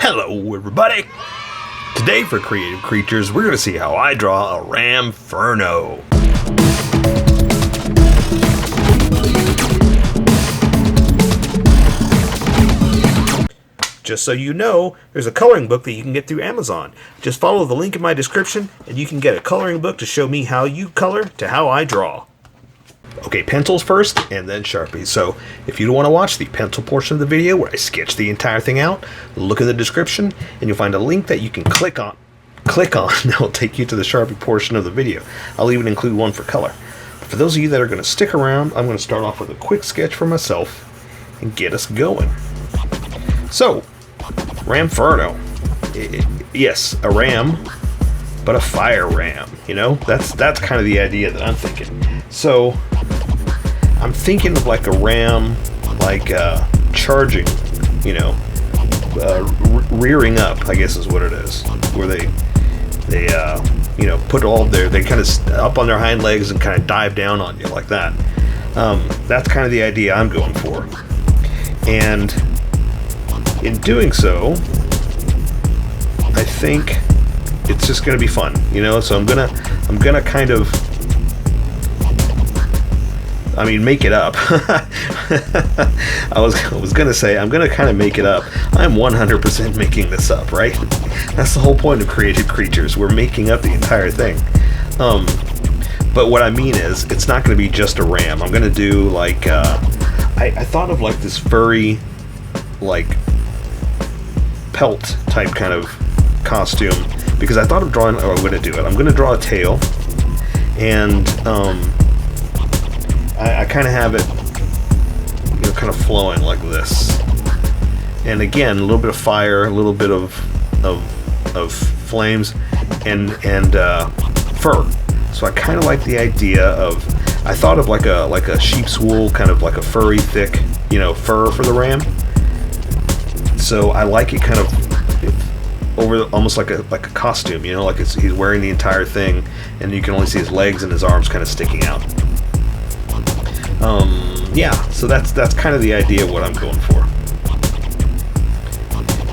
Hello everybody! Today for Creative Creatures, we're going to see how I draw a Ramferno. Just so you know, there's a coloring book that you can get through Amazon. Just follow the link in my description and you can get a coloring book to show me how you color to how I draw. Okay, pencils first and then Sharpies. So if you don't want to watch the pencil portion of the video where I sketch the entire thing out, look in the description and you'll find a link that you can click on that will take you to the Sharpie portion of the video. I'll even include one for color. But for those of you that are going to stick around, I'm going to start off with a quick sketch for myself and get us going. So, Ramferno. Yes, a ram, but a fire ram. You know, that's kind of the idea that I'm thinking. So, I'm thinking of like a ram, like charging, you know, rearing up, I guess is what it is, where they you know, put all their, they kind of up on their hind legs and kind of dive down on you like that. That's kind of the idea I'm going for. And in doing so, I think it's just going to be fun, you know. So I'm gonna kind of, I mean, make it up. I was gonna say I'm gonna kind of make it up. I'm 100% making this up, right? That's the whole point of Creative Creatures. We're making up the entire thing. But what I mean is, it's not going to be just a ram. I'm gonna do like I thought of like this furry, like pelt type kind of costume, because I thought of drawing. Oh, I'm gonna do it. I'm gonna draw a tail, and I kind of have it, you know, kind of flowing like this. And again, a little bit of fire, a little bit of flames, and fur. So I kind of like the idea of, I thought of like a sheep's wool, kind of like a furry, thick, you know, fur for the ram. So I like it kind of over, almost like a costume, you know, like he's wearing the entire thing, and you can only see his legs and his arms kind of sticking out. Yeah, so that's kind of the idea of what I'm going for.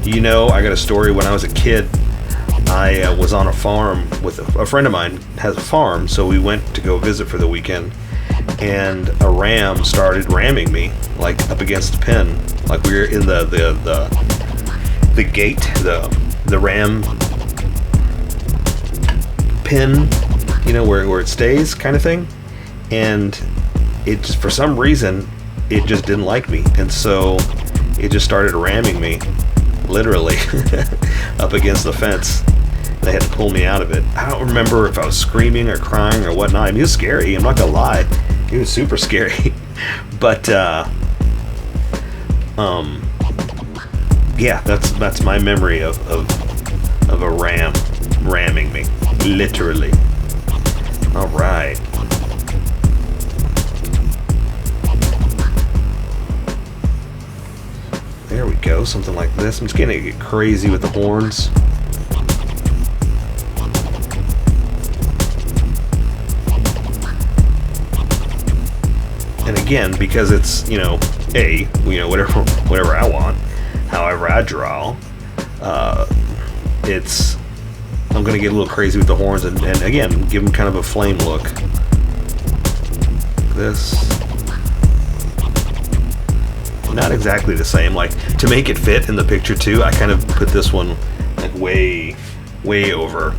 You know, I got a story. When I was a kid, I was on a farm with a friend of mine has a farm, so we went to go visit for the weekend, and a ram started ramming me, like up against the pen, like we were in the gate, the ram pin, you know, where it stays, kind of thing. And it just, for some reason, it just didn't like me, and so it just started ramming me, literally, up against the fence. They had to pull me out of it. I don't remember if I was screaming or crying or whatnot. I mean, it was scary, I'm not gonna lie. It was super scary. But yeah, that's my memory of a ram ramming me, literally. All right. There we go, something like this. I'm just gonna get crazy with the horns. And again, because it's, you know, whatever I want, however I draw, I'm gonna get a little crazy with the horns, and again, give them kind of a flame look. This. Not exactly the same, like to make it fit in the picture too, I kind of put this one like way over,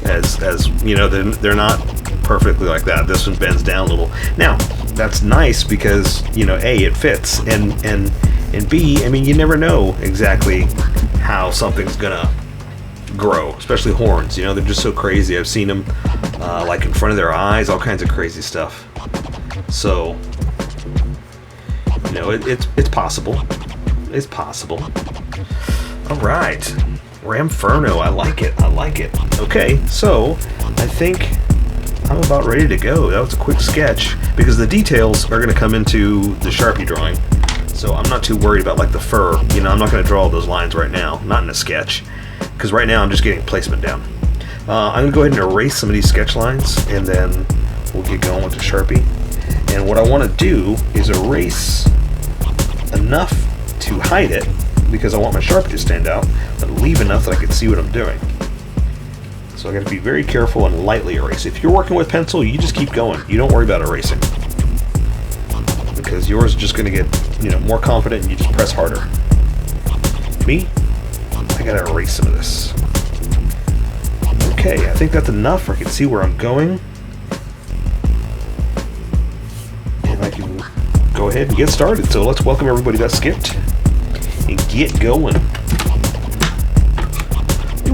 as you know, they're not perfectly like that. This one bends down a little. Now that's nice because, you know, A, it fits, and B, I mean, you never know exactly how something's gonna grow, especially horns, you know, they're just so crazy. I've seen them like in front of their eyes, all kinds of crazy stuff. So, you know, it's possible. It's possible. All right, Ramferno. I like it. Okay, so I think I'm about ready to go. That was a quick sketch because the details are going to come into the Sharpie drawing. So I'm not too worried about like the fur. You know, I'm not going to draw all those lines right now. Not in a sketch, because right now I'm just getting placement down. I'm going to go ahead and erase some of these sketch lines, and then we'll get going with the Sharpie. And what I want to do is erase enough to hide it because I want my Sharpie to stand out, but leave enough that I can see what I'm doing. So I got to be very careful and lightly erase. If you're working with pencil, you just keep going. You don't worry about erasing, because yours is just going to get, you know, more confident and you just press harder. Me, I got to erase some of this. Okay, I think that's enough. I can see where I'm going. And I can go ahead and get started. So let's welcome everybody that skipped and get going.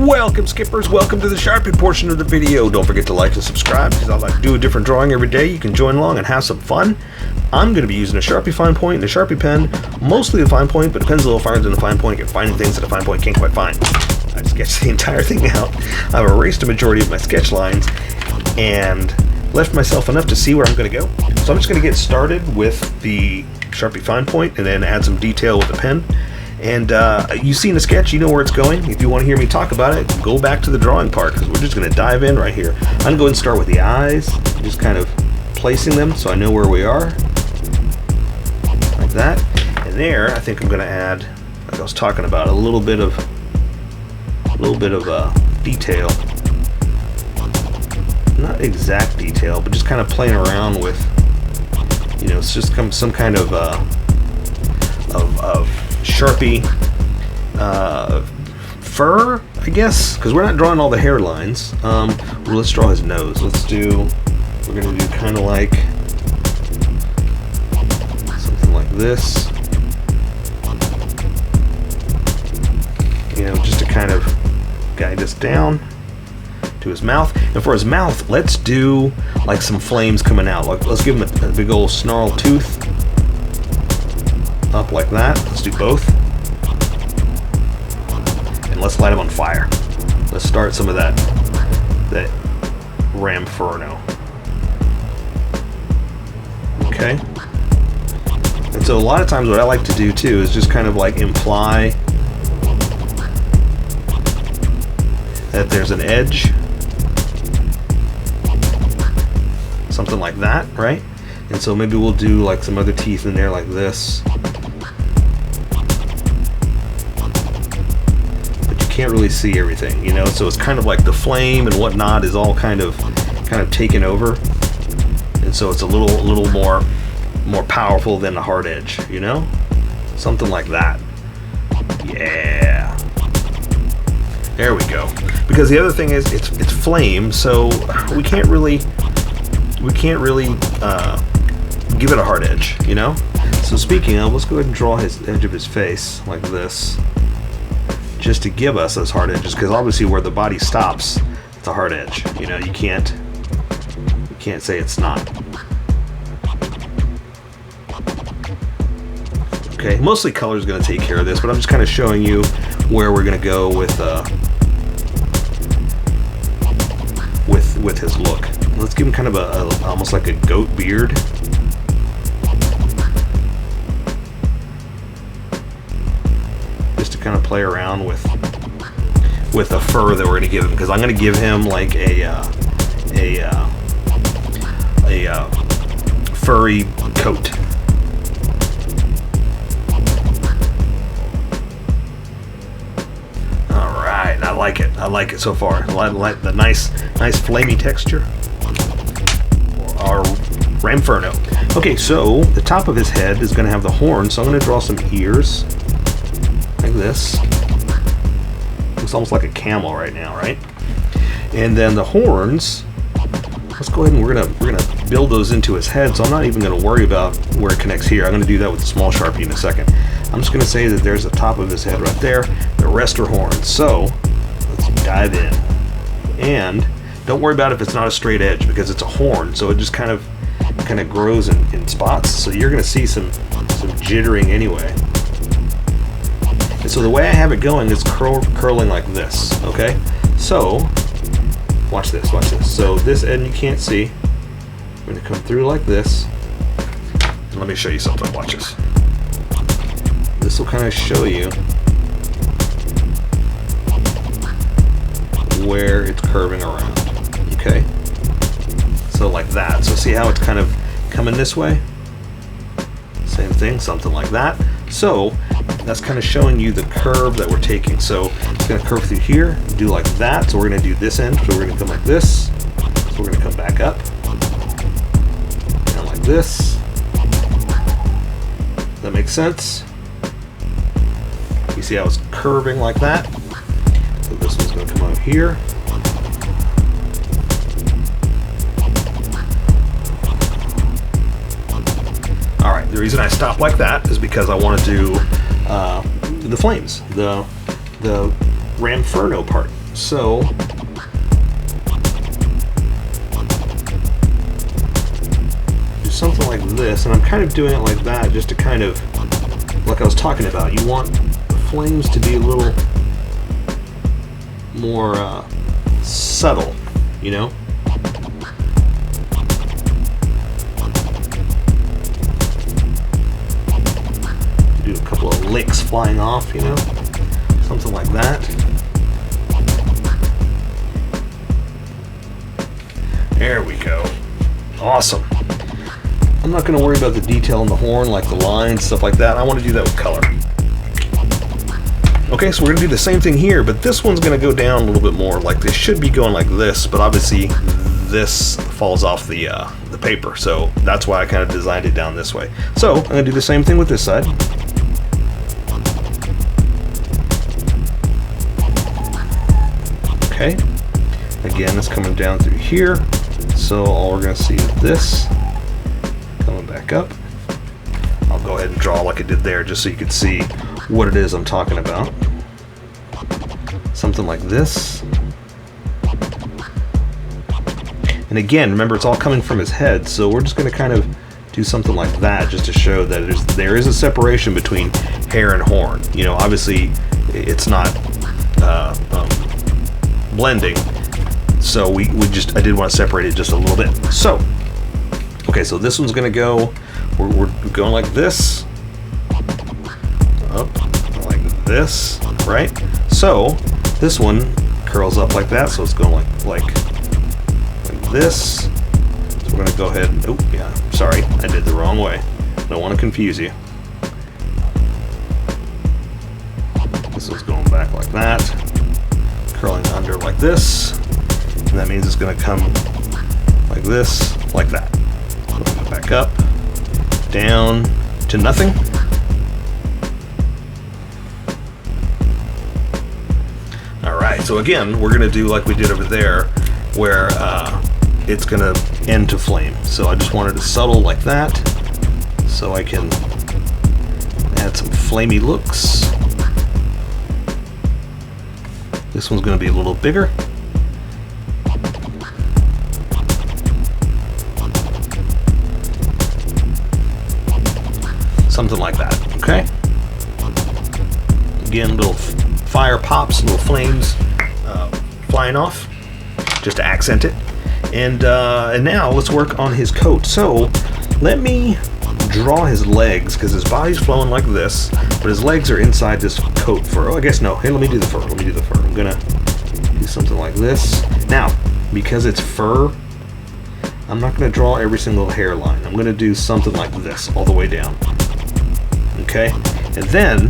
Welcome, skippers. Welcome to the Sharpie portion of the video. Don't forget to like and subscribe, because I like to do a different drawing every day. You can join along and have some fun. I'm going to be using a Sharpie fine point and a Sharpie pen, mostly the fine point, but the pen's a little finer than the fine point. You're finding things that a fine point can't quite find. I've sketched the entire thing out. I've erased a majority of my sketch lines and left myself enough to see where I'm going to go. So I'm just going to get started with the Sharpie fine point and then add some detail with the pen. And you've seen the sketch, you know where it's going. If you want to hear me talk about it, go back to the drawing part, because we're just going to dive in right here. I'm going to go and start with the eyes, just kind of placing them so I know where we are, like that. And there, I think I'm going to add, like I was talking about, a little bit of detail. Not exact detail, but just kind of playing around with, you know, it's just some kind of Sharpie fur, I guess, because we're not drawing all the hairlines. Well, let's draw his nose. We're going to do kind of like something like this, you know, just to kind of guide us down to his mouth. And for his mouth, let's do like some flames coming out. Like, let's give him a big old snarl tooth up like that. Let's do both, and let's light him on fire. Let's start some of that Ramferno. Okay. And so a lot of times what I like to do too is just kind of like imply that there's an edge, something like that, right? And so maybe we'll do like some other teeth in there like this. Can't really see everything, you know, so it's kind of like the flame and whatnot is all kind of taken over, and so it's a little more powerful than the hard edge, you know, something like that. Yeah, there we go. Because the other thing is it's flame, so we can't really give it a hard edge, you know. So speaking of, let's go ahead and draw his edge of his face like this, just to give us those hard edges, because obviously where the body stops, it's a hard edge. You know, you can't say it's not. Okay, mostly color is going to take care of this, but I'm just kind of showing you where we're going to go with his look. Let's give him kind of almost like a goat beard. Kind of play around with the fur that we're going to give him, because I'm going to give him like a furry coat. All right, I like it. I like it so far. I like the nice flamey texture. Our Ramferno. Okay, so the top of his head is going to have the horn, so I'm going to draw some ears. Like this. Looks almost like a camel right now, right? And then the horns, let's go ahead and we're gonna build those into his head, so I'm not even gonna worry about where it connects here. I'm gonna do that with a small Sharpie in a second. I'm just gonna say that there's the top of his head right there. The rest are horns. So let's dive in. And don't worry about if it's not a straight edge, because it's a horn, so it just kind of grows in spots. So you're gonna see some jittering anyway. And so the way I have it going is curling like this, okay? So, watch this. So this end you can't see. I'm going to come through like this. And let me show you something. Watch this. This will kind of show you where it's curving around, okay? So like that. So see how it's kind of coming this way? Same thing, something like that. So that's kind of showing you the curve that we're taking. So it's going to curve through here, do like that. So we're going to do this end. So we're going to come like this. So we're going to come back up. And like this. That makes sense? You see how it's curving like that? So this one's going to come out here. Alright, the reason I stopped like that is because I want to do the flames, the Ramferno part. So do something like this, and I'm kind of doing it like that just to kind of, like I was talking about, you want the flames to be a little more subtle, you know? Do a couple of licks flying off, you know, something like that. There we go. Awesome. I'm not going to worry about the detail on the horn, like the lines, stuff like that. I want to do that with color. Okay, so we're going to do the same thing here, but this one's going to go down a little bit more. Like this should be going like this, but obviously this falls off the paper, so that's why I kind of designed it down this way. So I'm going to do the same thing with this side. Okay, again, it's coming down through here, so all we're going to see is this coming back up. I'll go ahead and draw like I did there just so you can see what it is I'm talking about. Something like this. And again, remember, it's all coming from his head, so we're just going to kind of do something like that just to show that there is a separation between hair and horn. You know, obviously it's not blending, so I did want to separate it just a little bit. So okay, so this one's gonna go, we're going like this, up like this, right? So this one curls up like that, so it's going like this. So we're gonna go ahead and, oh yeah, sorry, I did the wrong way, don't want to confuse you. This one's going back like that, curling under like this, and that means it's going to come like this, like that. So back up, down to nothing. Alright, so again, we're going to do like we did over there, where it's going to end to flame. So I just wanted to subtle like that, so I can add some flamey looks. This one's going to be a little bigger. Something like that, okay? Again, little fire pops, little flames flying off, just to accent it. And now let's work on his coat. So let me draw his legs, because his body's flowing like this, but his legs are inside this coat fur. Oh, I guess no. Hey, let me do the fur. I'm gonna do something like this. Now, because it's fur, I'm not gonna draw every single hairline. I'm gonna do something like this all the way down. Okay, and then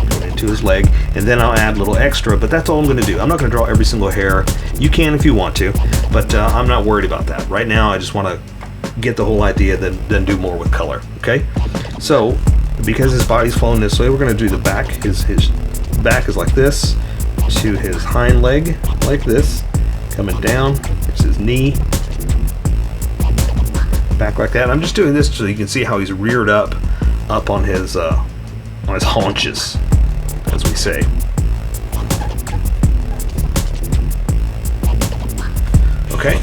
go into his leg, and then I'll add a little extra. But that's all I'm gonna do. I'm not gonna draw every single hair. You can if you want to, but I'm not worried about that right now. I just want to get the whole idea, then do more with color. Okay, so because his body's flowing this way, we're going to do the back. His back is like this, to his hind leg like this, coming down. It's his knee, back like that. I'm just doing this so you can see how he's reared up on his haunches, as we say. Okay.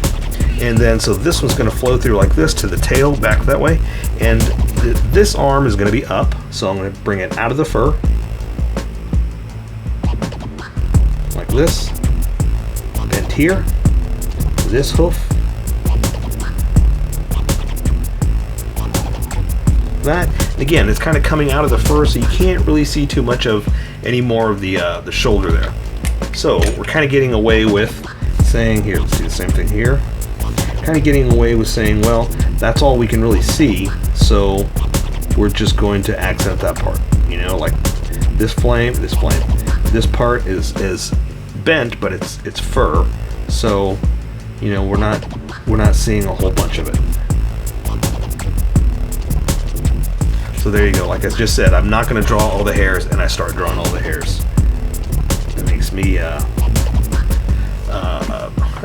And then, so this one's going to flow through like this to the tail, back that way. And this arm is going to be up, so I'm going to bring it out of the fur. Like this. Bend here. This hoof. That. Again, it's kind of coming out of the fur, so you can't really see too much of any more of the shoulder there. So we're kind of getting away with saying, here, let's do the same thing here. Kind of getting away with saying, well, that's all we can really see, so we're just going to accent that part. You know, like this flame, this flame. This part is bent, but it's fur, so you know we're not seeing a whole bunch of it. So there you go. Like I just said, I'm not going to draw all the hairs, and I start drawing all the hairs. That makes me I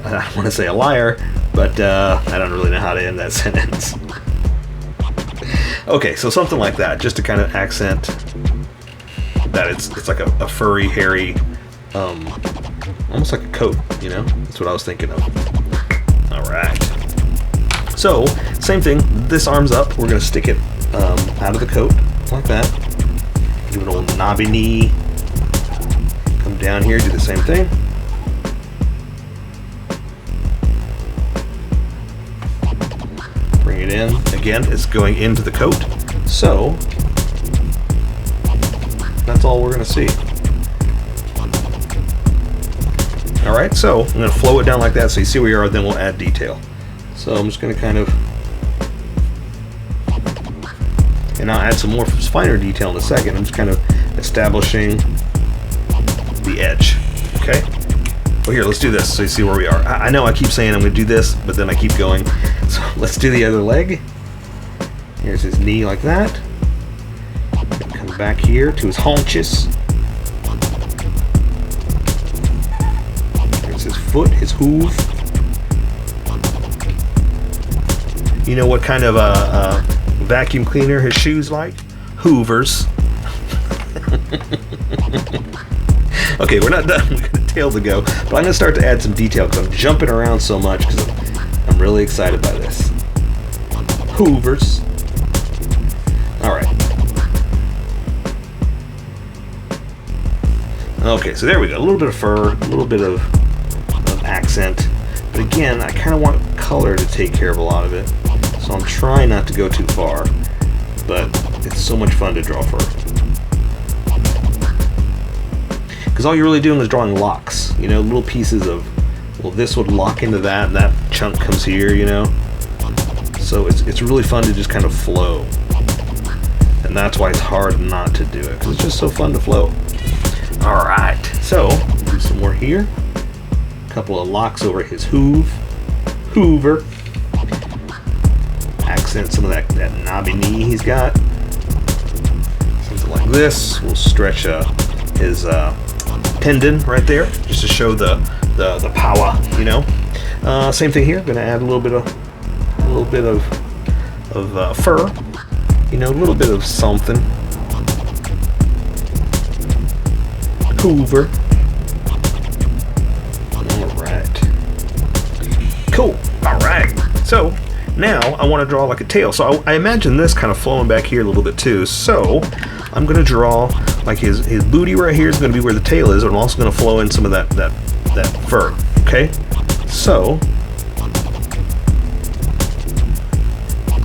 don't want to say a liar, but I don't really know how to end that sentence. Okay, so something like that, just to kind of accent that it's like a furry, hairy, almost like a coat, you know? That's what I was thinking of. All right. So, same thing, this arm's up. We're gonna stick it out of the coat, like that. Do an old knobby knee. Come down here, do the same thing. Bring it in. Again, it's going into the coat. So, that's all we're gonna see. All right, so I'm gonna flow it down like that so you see where you are, then we'll add detail. So I'm just gonna kind of, and I'll add some more finer detail in a second. I'm just kind of establishing the edge, okay? Well, here, let's do this so you see where we are. I know I keep saying I'm gonna do this, but then I keep going. So let's do the other leg. Here's his knee like that. Come back here to his haunches. There's his foot, his hoof. You know what kind of a vacuum cleaner his shoes like? Hoovers. Okay, we're not done. We got a tail to go, but I'm gonna start to add some detail because I'm jumping around so much because I'm really excited by this. Hoovers. All right. Okay, so there we go. A little bit of fur, a little bit of accent. But again, I kind of want color to take care of a lot of it. So I'm trying not to go too far. But it's so much fun to draw fur. Because all you're really doing is drawing locks. You know, little pieces of, well, this would lock into that, and that chunk comes here, you know. So it's really fun to just kind of flow. And that's why it's hard not to do it, because it's just so fun to flow. All right, so do some more here. A couple of locks over his hoover. Accent some of that knobby knee he's got. Something like this. We'll stretch his tendon right there, just to show the power, you know. Same thing here. Gonna add a little bit of fur. You know, a little bit of something. Hoover. Alright. Cool. Alright. So, now I want to draw like a tail. So I imagine this kind of flowing back here a little bit too. So, I'm going to draw like his booty right here is going to be where the tail is. And I'm also going to flow in some of that fur. Okay? So,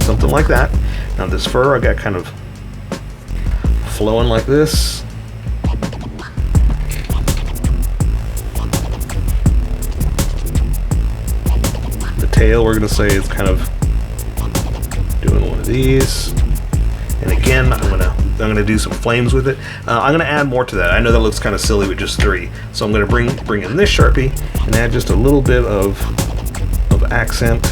something like that. Now this fur I got kind of flowing like this. The tail we're going to say is kind of doing one of these. And again, I'm gonna do some flames with it. I'm gonna add more to that. I know that looks kind of silly with just 3, so I'm gonna bring in this Sharpie and add just a little bit of accent,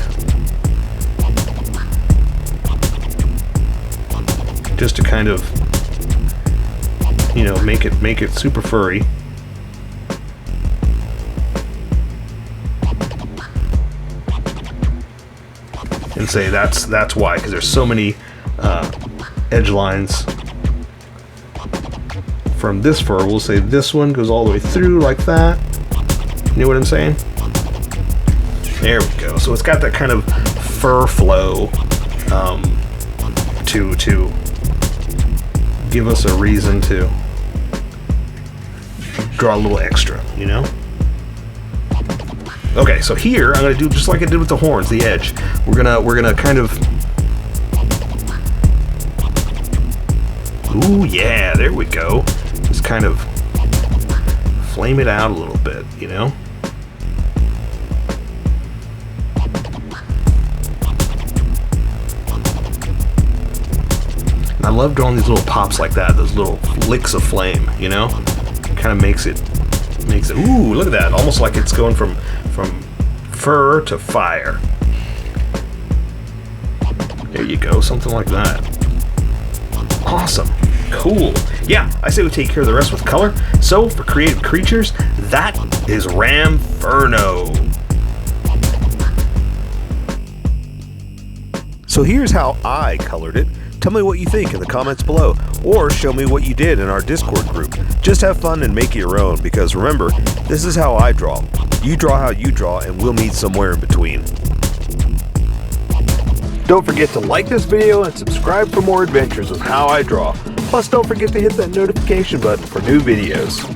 just to kind of, you know, make it super furry. And say that's why, because there's so many edge lines from this fur. We'll say this one goes all the way through like that. You know what I'm saying? There we go. So it's got that kind of fur flow to give us a reason to draw a little extra, you know? Okay, so here I'm gonna do just like I did with the horns, the edge. We're gonna kind of, ooh yeah, there we go. Just kind of flame it out a little bit, you know? I love drawing these little pops like that, those little licks of flame, you know? Kind of makes it, ooh, look at that. Almost like it's going from fur to fire. There you go, something like that. Awesome. Cool. Yeah, I say we take care of the rest with color. So, for creative creatures, that is Ramferno. So here's how I colored it. Tell me what you think in the comments below, or show me what you did in our Discord group. Just have fun and make it your own, because remember, this is how I draw. You draw how you draw, and we'll meet somewhere in between. Don't forget to like this video and subscribe for more adventures with How I Draw. Plus, don't forget to hit that notification button for new videos.